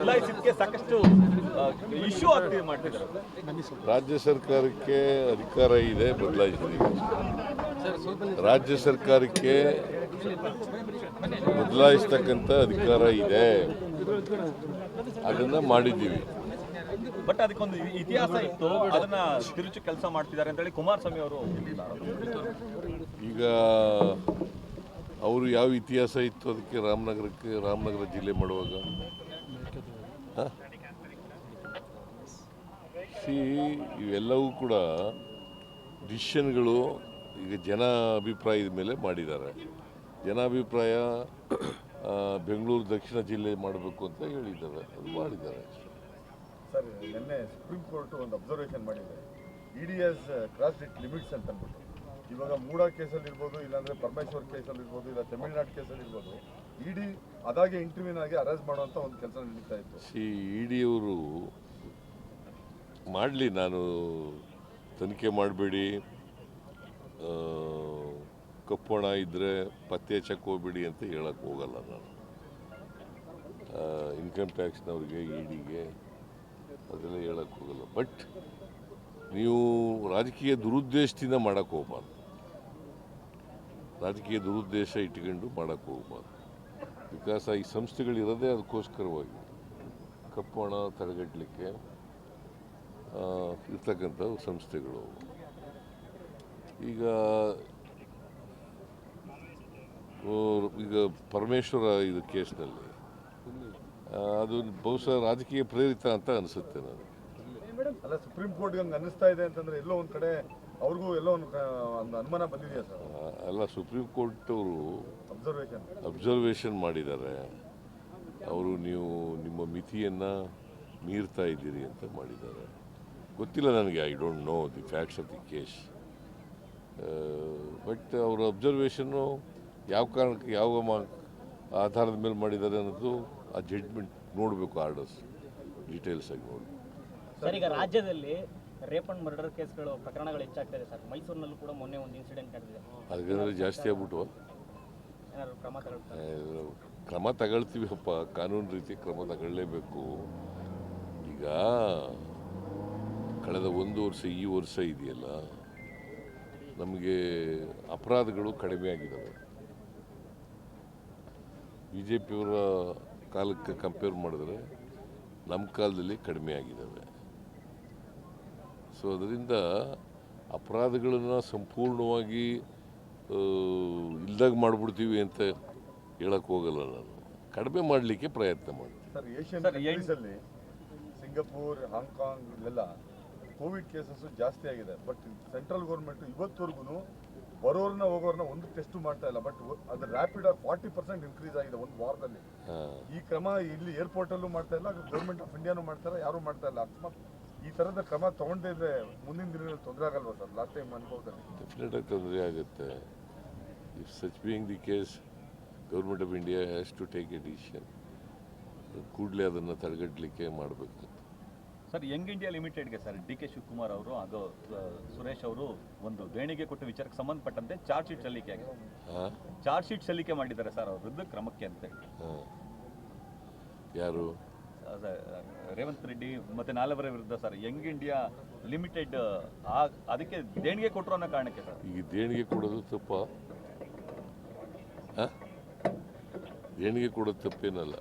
ಬದಲಾಯಿಸಿದ್ದಕ್ಕೆ ಸಾಕಷ್ಟು ಇಶ್ಯೂ ಆಗ್ತಿದೆ ಮಾಡ್ತಿದ್ದಾರೆ. ರಾಜ್ಯ ಸರ್ಕಾರಕ್ಕೆ ಅಧಿಕಾರ ಇದೆ, ಬದಲಾಯಿಸಿದ್ದೀವಿ. ರಾಜ್ಯ ಸರ್ಕಾರಕ್ಕೆ ಬದಲಾಯಿಸ್ತಕ್ಕಂಥ ಅಧಿಕಾರ ಇದೆ, ಅದನ್ನು ಮಾಡಿದ್ದೀವಿ. ಬಟ್ ಅದಕ್ಕೊಂದು ಇತಿಹಾಸ ಇತ್ತು, ಅದನ್ನ ತಿರುಚಿ ಕೆಲಸ ಮಾಡ್ತಿದ್ದಾರೆ ಅಂತ ಹೇಳಿ ಕುಮಾರಸ್ವಾಮಿ ಅವರು. ಈಗ ಅವರು ಯಾವ ಇತಿಹಾಸ ಇತ್ತು ಅದಕ್ಕೆ ರಾಮನಗರ ಜಿಲ್ಲೆ ಮಾಡುವಾಗ ಇವೆಲ್ಲವೂ ಕೂಡ ಡಿಸಿಷನ್ಗಳು ಈಗ ಜನ ಅಭಿಪ್ರಾಯದ ಮೇಲೆ ಮಾಡಿದ್ದಾರೆ. ಜನಾಭಿಪ್ರಾಯ ಬೆಂಗಳೂರು ದಕ್ಷಿಣ ಜಿಲ್ಲೆ ಮಾಡಬೇಕು ಅಂತ ಹೇಳಿದ್ದಾರೆ, ಅದು ಮಾಡಿದ್ದಾರೆ. ಸರ್, ನಿನ್ನೆ ಸುಪ್ರೀಂ ಕೋರ್ಟ್ ಒಂದು ಅಬ್ಸರ್ವೇಷನ್ ಮಾಡಿದೆ, ಇಡಿ ಹ್ಯಾಸ್ ಕ್ರಾಸ್ಡ್ ಇಟ್ ಲಿಮಿಟ್ಸ್ ಅಂತ ಅಂದ್ಬಿಟ್ಟು. ಇವಾಗ ಮೂಡಾ ಕೇಸಲ್ಲಿ ಇರ್ಬೋದು, ಇಲ್ಲಾಂದ್ರೆ ಪರಮೇಶ್ವರ್ ಕೇಸಲ್ಲಿ ಇರ್ಬೋದು, ಇಲ್ಲ ತಮಿಳುನಾಡು ಕೇಸಲ್ಲಿ ಇರ್ಬೋದು, ಇಡಿ ಅದಾಗೆ ಇಂಟರ್ವ್ಯೂನ್ ಆಗಿ ಅರೆಸ್ಟ್ ಮಾಡುವಂಥ ಒಂದು ಕೆಲಸ ನಡೀತಾ ಇತ್ತು. ಇಡಿಯವರು ಮಾಡಲಿ, ನಾನು ತನಿಖೆ ಮಾಡಬೇಡಿ, ಕಪ್ಪಣ ಇದ್ದರೆ ಪತ್ತೆ ಹಚ್ಚಕ್ಕೆ ಹೋಗ್ಬೇಡಿ ಅಂತ ಹೇಳಕ್ಕೆ ಹೋಗಲ್ಲ ನಾನು. ಇನ್ಕಮ್ ಟ್ಯಾಕ್ಸ್ನವ್ರಿಗೆ, ಇಡಿಗೆ ಅದೆಲ್ಲ ಹೇಳಕ್ಕೆ ಹೋಗಲ್ಲ. ಬಟ್ ನೀವು ರಾಜಕೀಯ ದುರುದ್ದೇಶದಿಂದ ಮಾಡೋಕ್ಕೆ ಹೋಗ್ಬಾರ್ದು, ರಾಜಕೀಯ ದುರುದ್ದೇಶ ಇಟ್ಕೊಂಡು ಮಾಡೋಕ್ಕೆ ಹೋಗ್ಬಾರ್ದು. ಬಿಕಾಸ್ ಈ ಸಂಸ್ಥೆಗಳಿರೋದೇ ಅದಕ್ಕೋಸ್ಕರವಾಗಿ, ಕಪ್ಪು ಹಣ ತಡೆಗಟ್ಟಲಿಕ್ಕೆ ಇರ್ತಕ್ಕಂಥ ಸಂಸ್ಥೆಗಳು. ಈಗ ಪರಮೇಶ್ವರ ಇದು ಕೇಸ್ನಲ್ಲಿ ಅದು ಬಹುಶಃ ರಾಜಕೀಯ ಪ್ರೇರಿತ ಅಂತ ಅನಿಸುತ್ತೆ ನನಗೆ. ಅಲ್ಲ, ಸುಪ್ರೀಂ ಕೋರ್ಟ್ ಹಂಗೆ ಅನ್ನಿಸ್ತಾ ಇದೆ ಅಂತಂದ್ರೆ ಎಲ್ಲೋ ಒಂದು ಕಡೆ ಅವ್ರಿಗೂ ಎಲ್ಲೋ ಒಂದು ಅನುಮಾನ ಬಂದಿದೆಯಾ ಸರ್? ಅಲ್ಲ, ಸುಪ್ರೀಂ ಕೋರ್ಟ್ ಅವರು ಅಬ್ಸರ್ವೇಷನ್ ಮಾಡಿದ್ದಾರೆ. ಅವರು ನೀವು ನಿಮ್ಮ ಮಿತಿಯನ್ನು ಮೀರ್ತಾ ಇದ್ದೀರಿ ಅಂತ ಮಾಡಿದ್ದಾರೆ. ಗೊತ್ತಿಲ್ಲ ನನಗೆ, I don't know the facts of the case. But ಅವರ ಅಬ್ಸರ್ವೇಷನ್ನು ಯಾವ ಕಾರಣಕ್ಕೆ, ಯಾವ ಆಧಾರದ ಮೇಲೆ ಮಾಡಿದ್ದಾರೆ ಅನ್ನೋದು ಆ ಜಡ್ಜ್ಮೆಂಟ್ ನೋಡಬೇಕು, ಆರ್ಡರ್ಸ್ ಡೀಟೇಲ್ಸ್ ಆಗಿ ನೋಡಬೇಕು. ಸರ್, ಈಗ ರಾಜ್ಯದಲ್ಲಿ ರೇಪ್ ಅಂಡ್ ಮರ್ಡರ್ ಕೇಸ್ಗಳು ಪ್ರಕರಣಗಳು ಹೆಚ್ಚಾಗ್ತಿದೆ ಸರ್. ಮೈಸೂರಿನಲ್ಲೂ ಕೂಡ ಮೊನ್ನೆ ಒಂದು ಇನ್ಸಿಡೆಂಟ್ ನಡೆದಿದೆ. ಅದಕ್ಕೆ ಜಾಸ್ತಿ ಆಗ್ಬಿಟ್ಟು ಏನಾದ್ರು ಕ್ರಮ ತಗೊಳ್ತೀವಪ್ಪ, ಕಾನೂನು ರೀತಿ ಕ್ರಮ ತಗೊಳ್ಳೇಬೇಕು. ಈಗ ಕಳೆದ ಒಂದು ವರ್ಷ, ಈ ವರ್ಷ ಇದೆಯಲ್ಲ, ನಮಗೆ ಅಪರಾಧಗಳು ಕಡಿಮೆ ಆಗಿದ್ದಾವೆ. ಬಿ ಜೆ ಪಿಯವರ ಕಾಲಕ್ಕೆ ಕಂಪೇರ್ ಮಾಡಿದ್ರೆ ನಮ್ಮ ಕಾಲದಲ್ಲಿ ಕಡಿಮೆ ಆಗಿದ್ದಾವೆ. ಸೊ ಅದರಿಂದ ಅಪರಾಧಗಳನ್ನು ಸಂಪೂರ್ಣವಾಗಿ ಇಲ್ದಾಗ ಮಾಡಿಬಿಡ್ತೀವಿ ಅಂತ ಹೇಳಕ್ಕೆ ಹೋಗಲ್ಲ. ನಾನು ಕಡಿಮೆ ಮಾಡಲಿಕ್ಕೆ ಪ್ರಯತ್ನ ಮಾಡ್ತೀನಿ. ಸರ್, ಏಷ್ಯನ್ ಕಂಟ್ರೀಸಲ್ಲಿ ಸಿಂಗಪೂರ್, ಹಾಂಗ್ಕಾಂಗ್ ಇಲ್ಲೆಲ್ಲ ಕೋವಿಡ್ ಕೇಸಸ್ ಜಾಸ್ತಿ ಆಗಿದೆ. ಬಟ್ ಸೆಂಟ್ರಲ್ ಗೌರ್ಮೆಂಟ್ ಇವತ್ತವರೆಗೂ ಬರೋರ್ನ ಹೋಗೋರ್ನ ಒಂದು ಟೆಸ್ಟ್ ಮಾಡ್ತಾ ಇಲ್ಲ. ಬಟ್ ಅದು ರ್ಯಾಪಿಡ್ ಆಗಿ 40% ಇನ್ಕ್ರೀಸ್ ಆಗಿದೆ ಒಂದು ವಾರದಲ್ಲಿ. ಈ ಕ್ರಮ ಇಲ್ಲಿ ಏರ್ಪೋರ್ಟ್ ಅಲ್ಲೂ ಮಾಡ್ತಾ ಇಲ್ಲ, ಗೌರ್ಮೆಂಟ್ ಆಫ್ ಇಂಡಿಯಾನು ಮಾಡ್ತಾರೆ, ಯಾರು ಮಾಡ್ತಾ ಇಲ್ಲ. ಅಕಸ್ಮಾತ್ ಈ ಥರದ ಕ್ರಮ ತಗೊಂಡೇ ಇದ್ರೆ ಮುಂದಿನ ದಿನಗಳಲ್ಲಿ ತೊಂದರೆ ಆಗಲ್ವಾ ಸರ್? ಲಾಸ್ಟ್ ಟೈಮ್ ಅನುಭವದಲ್ಲಿ ಡೆಫಿನೆಟ್ ಆಗಿ ತೊಂದರೆ ಆಗುತ್ತೆ. If such being the case, government of India has to take a decision. ಕೂಡಲೇ ಅದನ್ನು ತಡೆಗಟ್ಟಲಿಕ್ಕೆ ಮಾಡಬೇಕು. ಸರ್, ಯಂಗ್ ಇಂಡಿಯಾ ಲಿಮಿಟೆಡ್ಗೆ ಸರ್ ಡಿ.ಕೆ. ಶಿವಕುಮಾರ್ ಅವರು ಹಾಗೂ ಸುರೇಶ್ ಅವರು ಒಂದು ದೇಣಿಗೆ ಕೊಟ್ಟ ವಿಚಾರಕ್ಕೆ ಸಂಬಂಧಪಟ್ಟಂತೆ ಚಾರ್ಜ್ ಶೀಟ್ ಸಲ್ಲಿಕೆ ಮಾಡಿದ್ದಾರೆ ಸರ್, ಅವ್ರ ವಿರುದ್ಧ ಕ್ರಮಕ್ಕೆ ಅಂತ. ಯಾರು? ರೇವಂತ್ ರೆಡ್ಡಿ ಮತ್ತೆ ನಾಲ್ವರ ವಿರುದ್ಧ ಸರ್, ಯಂಗ್ ಇಂಡಿಯಾ ಲಿಮಿಟೆಡ್ ಅದಕ್ಕೆ ದೇಣಿಗೆ ಕೊಟ್ಟರು ಅನ್ನೋ ಕಾರಣಕ್ಕೆ ಸರ್. ಈಗ ದೇಣಿಗೆ ಕೊಡೋದು ತಪ್ಪ? ದೇಣಿಗೆ ಕೊಡೋದು ತಪ್ಪೇನಲ್ಲ.